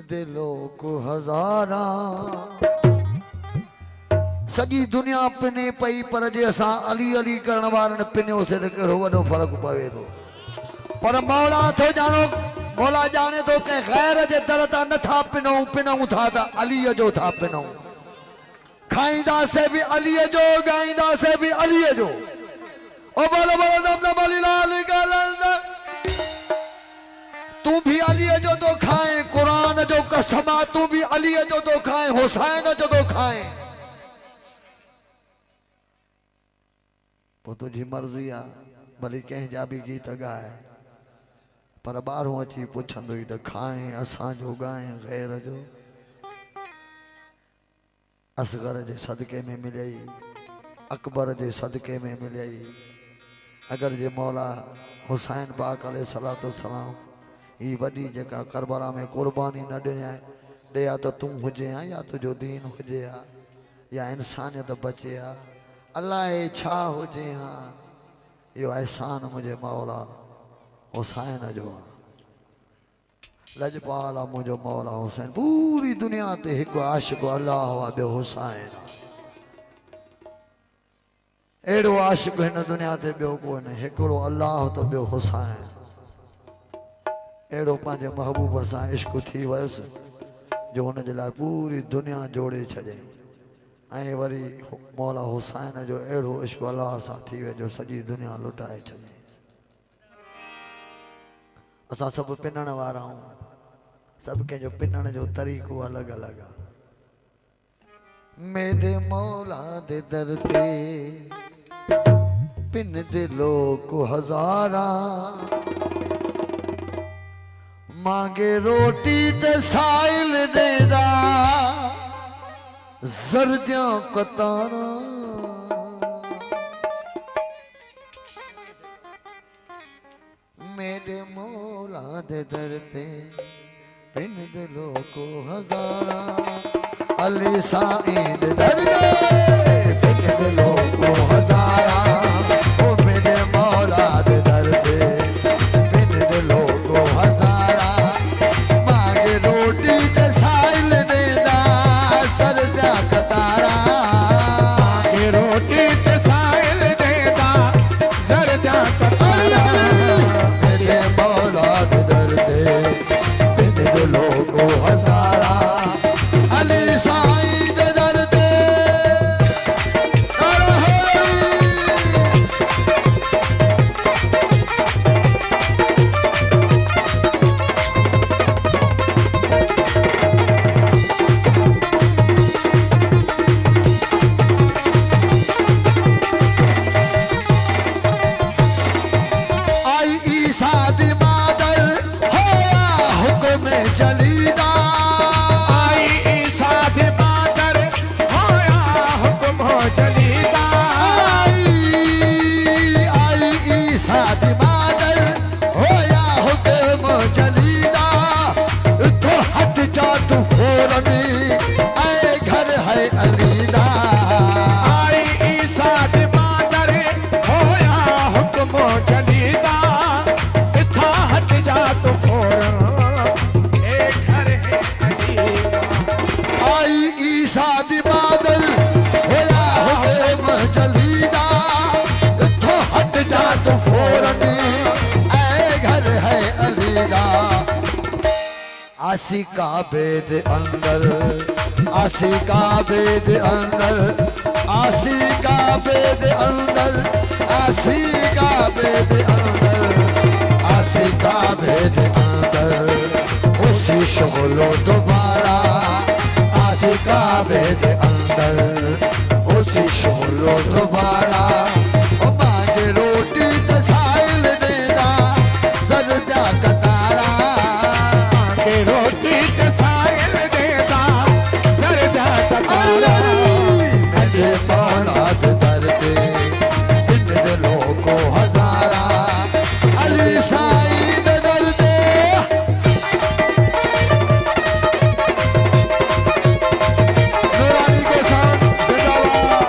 दिलों को हजारा सॼी दुनिया पिने पई पर जे असां अली अली करण वारनि पिनियोसीं त कहिड़ो वॾो फ़र्क़ु पवे थो। पर मौला थो ॼाणो, मौला ॼाणे थो कंहिं ग़ैर जे दर तां नथा पिनऊं, पिनऊं था त अलीअ जो था पिनऊं। खाईंदासीं बि अलीअ जो, ॻाईंदासीं बि अलीअ जो। ओ बोलो बोलो दम अली लाल गलंद तू भी अलीअ जो तो खाए, कुरान जो कसम आ तू भी अलीअ जो तो खाए, हुसैन जो तो खाए। वो तुझी मर्जी आ, भली कंहिंजा बि गीत गाए, पर ॿारहों अची पुछंदो ई त खाए असांजो गाए ग़ैर जो। असगर जे सदके में मिलई, अकबर जे सदके में मिलई। अगर जे मौला हुसैन पाक अलैहिस्सलातु वस्सलाम ही वॾी जेका करबला में कुर्बानी न ॾिनई, ॾिया त तूं हुजे हा या तुंहिंजो दीन हुजे हा या इंसानियत बचे हा, अलाए छा हुजे हा, इहो एहसान मुंहिंजे मौला हुसैन जो आहे। लजपाल आहे मुंहिंजो मौला हुसैन। पूरी दुनिया ते हिकु आशिक़ अल्लाह आहे, ॿियो हुसैन। अहिड़ो आशिक़ हिन दुनिया ते ॿियो कोन्हे, हिकिड़ो अल्लाह त ॿियो हुसैन। अहिड़ो पंहिंजे महबूब सां इश्क थी वियुसि जो हुनजे लाइ पूरी दुनिया जोड़े छॾियईं। ऐं वरी मौला हुसैन जो अहिड़ो इश्क अल्लाह सां थी वियो जो सॼी दुनिया लुटाए छॾियईं। असां सभु पिनण वारा आहियूं, सभु कंहिंजो पिनण जो तरीक़ो अलॻि अलॻि आहे। मेरे मौला दे दर ते पिन दिलों को हजारा, मांगे रोटी ते साइल देदा जर्दियां कतारा। मेरे मौला दे दर ते पिन दिलों को हजारा, अली साईं दे दर ते पिन दिलों को हजारा। ओ मेरे मौला दे दर ते पिन दिलों को हजारा, मांगे रोटी ते साइल देदा सरदा कतारा। मांगे रोटी ते साइल देदा सरदा कतारा। मेरे मौला दे दर ते पिन दिलों को हजारा, अली साईं दे दर ते आई ईसा दी मादर होया हुक्म जलीदा। आई ईसा दे मादर होया हुक्म जलीदा। आई ईसा दी मादर होया हुक्म जलीदा। तो हट जा तू फौरन ऐ घर है अलीदा। आई ईसा दे मादर होया हुक्म जलीदा। इथा हट जा तो फौरन ए घर है अलीदा। आई ईसा दी मादर होया हुक्म जलीदा। तो हट जा तू फौरन ऐ घर है अलीदा। आसी काबे दे अंदर, आसी काबे दे अंदर, आसी काबे दे अंदर, आसी काबे दे अंदर, आसी काबे दे अंदर उसी शगलो दोबारा। आसी काबे दे अंदर उसी शगलो दोबारा। ओ मांगे रोटी ते साइल देदा सरदा कतारा। के रोटी के साइल देदा सरदा कतारा। मेरे मौला दे दर ते पिन दिलों को हजारा, अली साईं दे दर ते नूरानी को साउंड जिंदाबाद।